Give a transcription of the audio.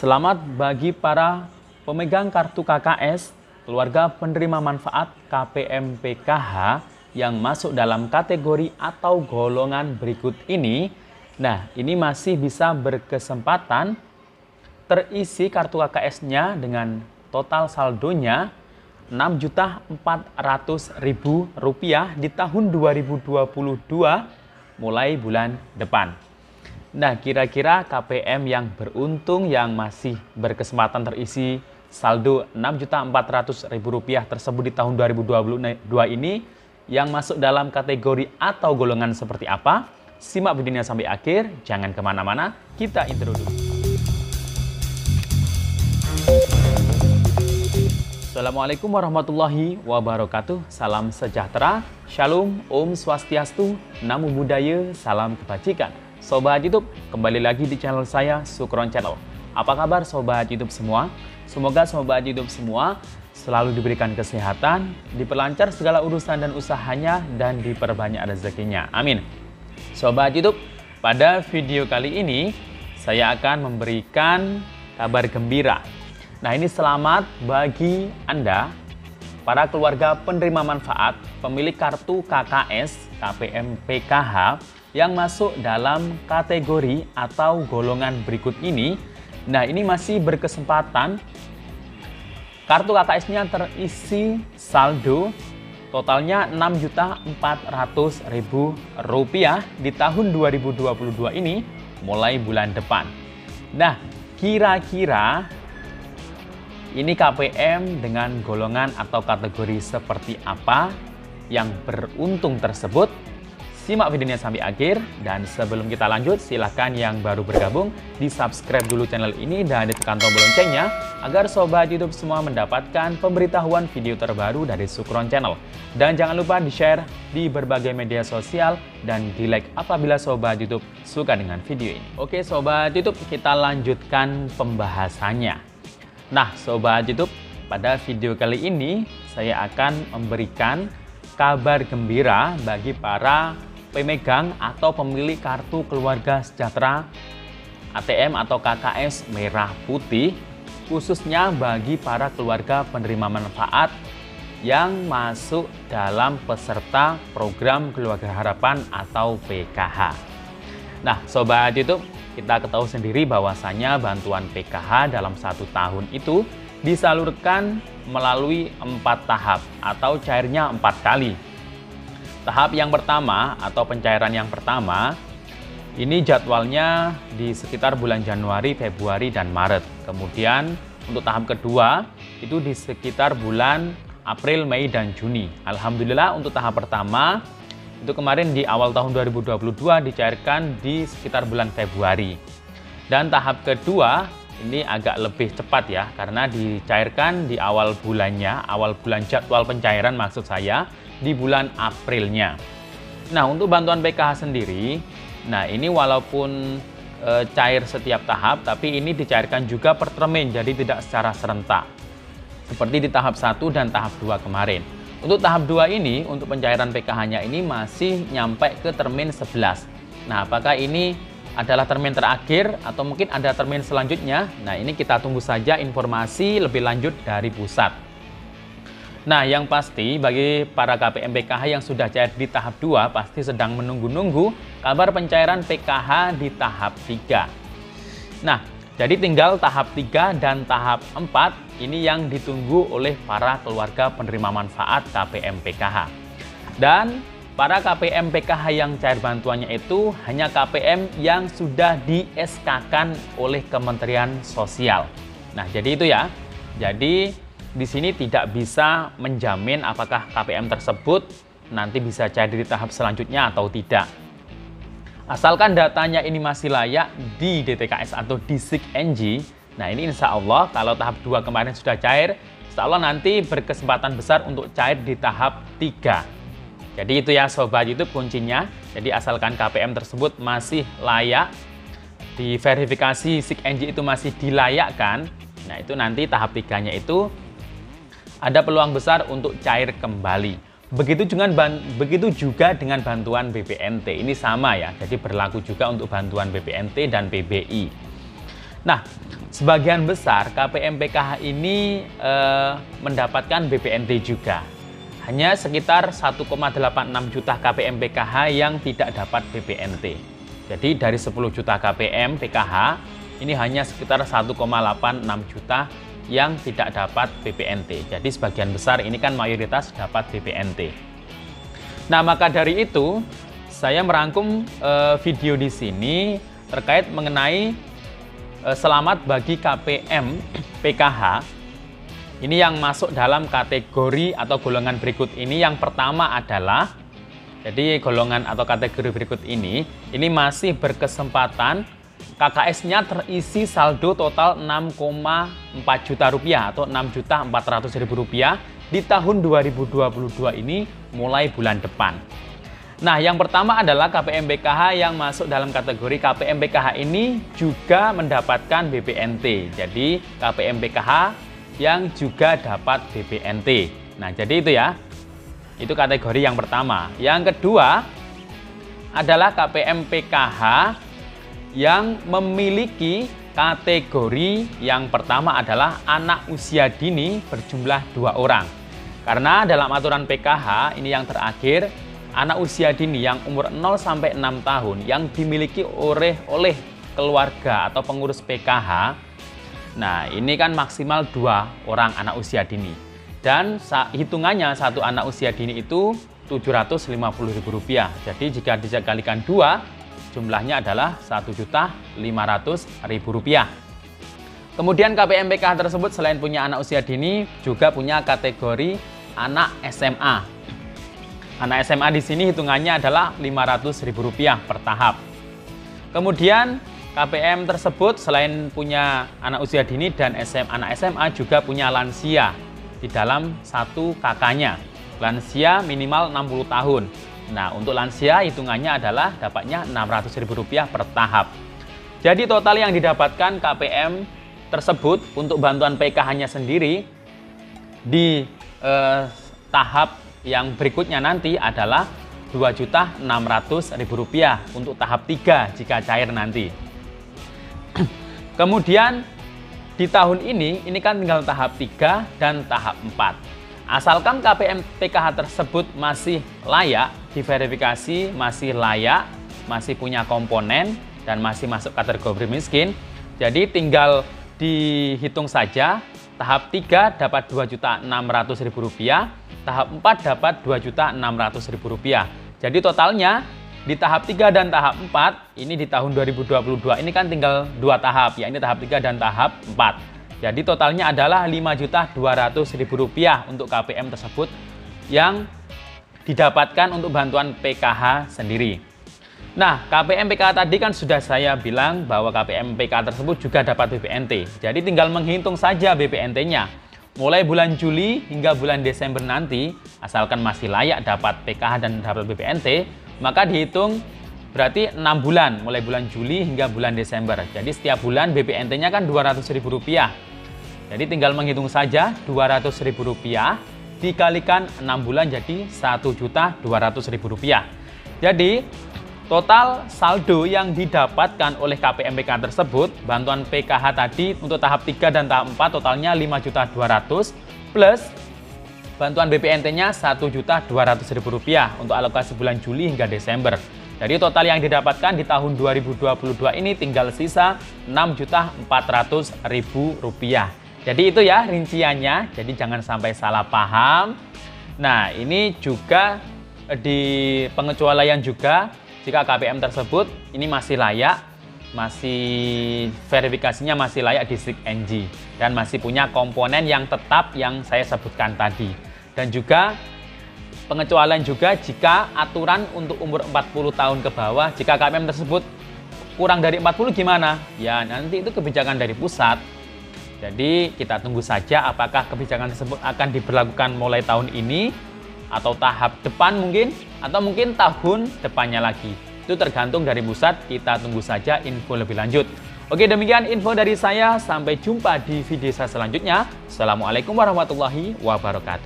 Selamat bagi para pemegang kartu KKS, keluarga penerima manfaat KPM PKH yang masuk dalam kategori atau golongan berikut ini. Nah, ini masih bisa berkesempatan terisi kartu KKS-nya dengan total saldonya Rp6.400.000 di tahun 2022 mulai bulan depan. Nah, kira-kira KPM yang beruntung yang masih berkesempatan terisi saldo Rp6.400.000 tersebut di tahun 2022 ini yang masuk dalam kategori atau golongan seperti apa? Simak videonya sampai akhir, jangan kemana-mana, kita intro dulu. Assalamualaikum warahmatullahi wabarakatuh, salam sejahtera, shalom, om swastiastu, namo buddhaya, salam kebajikan. Sobat YouTube, kembali lagi di channel saya, Sukron Channel. Apa kabar Sobat YouTube semua? Semoga Sobat YouTube semua selalu diberikan kesehatan, diperlancar segala urusan dan usahanya, dan diperbanyak rezekinya. Amin. Sobat YouTube, pada video kali ini, saya akan memberikan kabar gembira. Nah, ini selamat bagi Anda, para keluarga penerima manfaat, pemilik kartu KKS, KPM PKH, yang masuk dalam kategori atau golongan berikut ini. Nah, ini masih berkesempatan kartu KKS-nya terisi saldo totalnya Rp6.400.000 di tahun 2022 ini mulai bulan depan. Nah, kira-kira ini KPM dengan golongan atau kategori seperti apa yang beruntung tersebut? Simak videonya sampai akhir, dan sebelum kita lanjut, silahkan yang baru bergabung di subscribe dulu channel ini dan ditekan tombol loncengnya agar Sobat YouTube semua mendapatkan pemberitahuan video terbaru dari Sukron Channel. Dan jangan lupa di-share di berbagai media sosial dan di-like apabila Sobat YouTube suka dengan video ini. Oke Sobat YouTube, kita lanjutkan pembahasannya. Nah Sobat YouTube, pada video kali ini saya akan memberikan kabar gembira bagi para pemegang atau pemilik kartu keluarga sejahtera ATM atau KKS merah putih, khususnya bagi para keluarga penerima manfaat yang masuk dalam peserta program Keluarga Harapan atau PKH. Nah Sobat YouTube, kita ketahui sendiri bahwasanya bantuan PKH dalam 1 tahun itu disalurkan melalui 4 tahap atau cairnya 4 kali. Tahap yang pertama atau pencairan yang pertama, ini jadwalnya di sekitar bulan Januari, Februari, dan Maret. Kemudian untuk tahap kedua, itu di sekitar bulan April, Mei, dan Juni. Alhamdulillah untuk tahap pertama, itu kemarin di awal tahun 2022 dicairkan di sekitar bulan Februari. Dan tahap kedua, ini agak lebih cepat ya, karena dicairkan di awal bulannya, awal bulan jadwal pencairan maksud saya, di bulan Aprilnya. Nah, untuk bantuan PKH sendiri, nah ini walaupun cair setiap tahap, tapi ini dicairkan juga per termin, jadi tidak secara serentak. Seperti di tahap 1 dan tahap 2 kemarin. Untuk tahap 2 ini, untuk pencairan PKH-nya ini masih nyampe ke termin 11. Nah, apakah ini adalah termin terakhir atau mungkin ada termin selanjutnya? Nah, ini kita tunggu saja informasi lebih lanjut dari pusat. Nah, yang pasti bagi para KPM PKH yang sudah cair di tahap 2 pasti sedang menunggu-nunggu kabar pencairan PKH di tahap 3. Nah, jadi tinggal tahap 3 dan tahap 4 ini yang ditunggu oleh para keluarga penerima manfaat KPM PKH. Dan para KPM PKH yang cair bantuannya itu hanya KPM yang sudah di-SK-kan oleh Kementerian Sosial. Nah, jadi itu ya. Jadi di sini tidak bisa menjamin apakah KPM tersebut nanti bisa cair di tahap selanjutnya atau tidak. Asalkan datanya ini masih layak di DTKS atau di SIG-NG, nah ini insya Allah kalau tahap 2 kemarin sudah cair, insya Allah nanti berkesempatan besar untuk cair di tahap 3. Jadi itu ya Sobat YouTube kuncinya. Jadi asalkan KPM tersebut masih layak, di verifikasi SIG-NG itu masih dilayakkan, nah itu nanti tahap 3-nya itu ada peluang besar untuk cair kembali. Begitu juga dengan bantuan BPNT. Ini sama ya, jadi berlaku juga untuk bantuan BPNT dan PBI. Nah, sebagian besar KPM PKH ini mendapatkan BPNT juga. Hanya sekitar 1,86 juta KPM PKH yang tidak dapat BPNT. Jadi dari 10 juta KPM PKH, ini hanya sekitar 1,86 juta yang tidak dapat BPNT. Jadi sebagian besar ini kan mayoritas dapat BPNT. Nah, maka dari itu saya merangkum video di sini terkait mengenai selamat bagi KPM PKH. Ini yang masuk dalam kategori atau golongan berikut ini. Yang pertama adalah, jadi golongan atau kategori berikut ini masih berkesempatan KKS-nya terisi saldo total 6,4 juta rupiah atau 6.400.000 rupiah di tahun 2022 ini mulai bulan depan. Nah, yang pertama adalah KPM PKH yang masuk dalam kategori KPM PKH ini juga mendapatkan BPNT. Jadi KPM PKH yang juga dapat BPNT. Nah, jadi itu ya. Itu kategori yang pertama. Yang kedua adalah KPM PKH yang memiliki kategori yang pertama adalah anak usia dini berjumlah 2 orang. Karena dalam aturan PKH ini yang terakhir, anak usia dini yang umur 0 sampai 6 tahun yang dimiliki oleh keluarga atau pengurus PKH. Nah, ini kan maksimal 2 orang anak usia dini. Dan hitungannya satu anak usia dini itu Rp750.000. Jadi jika dikalikan 2, jumlahnya adalah Rp1.500.000. Kemudian KPM PKH tersebut selain punya anak usia dini, juga punya kategori anak SMA. Anak SMA di sini hitungannya adalah Rp500.000 per tahap. Kemudian KPM tersebut selain punya anak usia dini dan anak SMA juga punya lansia di dalam satu kakaknya. Lansia minimal 60 tahun. Nah, untuk lansia hitungannya adalah dapatnya Rp600.000 per tahap. Jadi total yang didapatkan KPM tersebut untuk bantuan PKH-nya sendiri di tahap yang berikutnya nanti adalah Rp2.600.000 untuk tahap 3 jika cair nanti. Kemudian di tahun ini kan tinggal tahap 3 dan tahap 4. Asalkan KPM PKH tersebut masih layak diverifikasi, masih layak, masih punya komponen dan masih masuk kategori miskin, jadi tinggal dihitung saja. Tahap 3 dapat Rp2.600.000, tahap 4 dapat Rp2.600.000. Jadi totalnya di tahap 3 dan tahap 4 ini di tahun 2022 ini kan tinggal 2 tahap, ya ini tahap 3 dan tahap 4. Jadi totalnya adalah Rp5.200.000 untuk KPM tersebut yang didapatkan untuk bantuan PKH sendiri. Nah, KPM PKH tadi kan sudah saya bilang bahwa KPM PKH tersebut juga dapat BPNT. Jadi tinggal menghitung saja BPNT-nya. Mulai bulan Juli hingga bulan Desember nanti, asalkan masih layak dapat PKH dan dapat BPNT, maka dihitung berarti 6 bulan, mulai bulan Juli hingga bulan Desember. Jadi setiap bulan BPNT-nya kan Rp200.000. Jadi tinggal menghitung saja Rp200.000 dikalikan 6 bulan jadi Rp1.200.000. Jadi total saldo yang didapatkan oleh KPM PKH tersebut, bantuan PKH tadi untuk tahap 3 dan tahap 4 totalnya Rp5.200.000 plus bantuan BPNT-nya Rp1.200.000 untuk alokasi bulan Juli hingga Desember. Jadi total yang didapatkan di tahun 2022 ini tinggal sisa Rp6.400.000. Jadi itu ya rinciannya, jadi jangan sampai salah paham. Nah, ini juga di pengecualian juga jika KPM tersebut ini masih layak, masih verifikasinya masih layak di SIG NG dan masih punya komponen yang tetap yang saya sebutkan tadi. Dan juga pengecualian juga jika aturan untuk umur 40 tahun ke bawah, jika KPM tersebut kurang dari 40 gimana? Ya nanti itu kebijakan dari pusat. Jadi kita tunggu saja apakah kebijakan tersebut akan diberlakukan mulai tahun ini atau tahap depan mungkin, atau mungkin tahun depannya lagi. Itu tergantung dari pusat, kita tunggu saja info lebih lanjut. Oke, demikian info dari saya. Sampai jumpa di video saya selanjutnya. Assalamualaikum warahmatullahi wabarakatuh.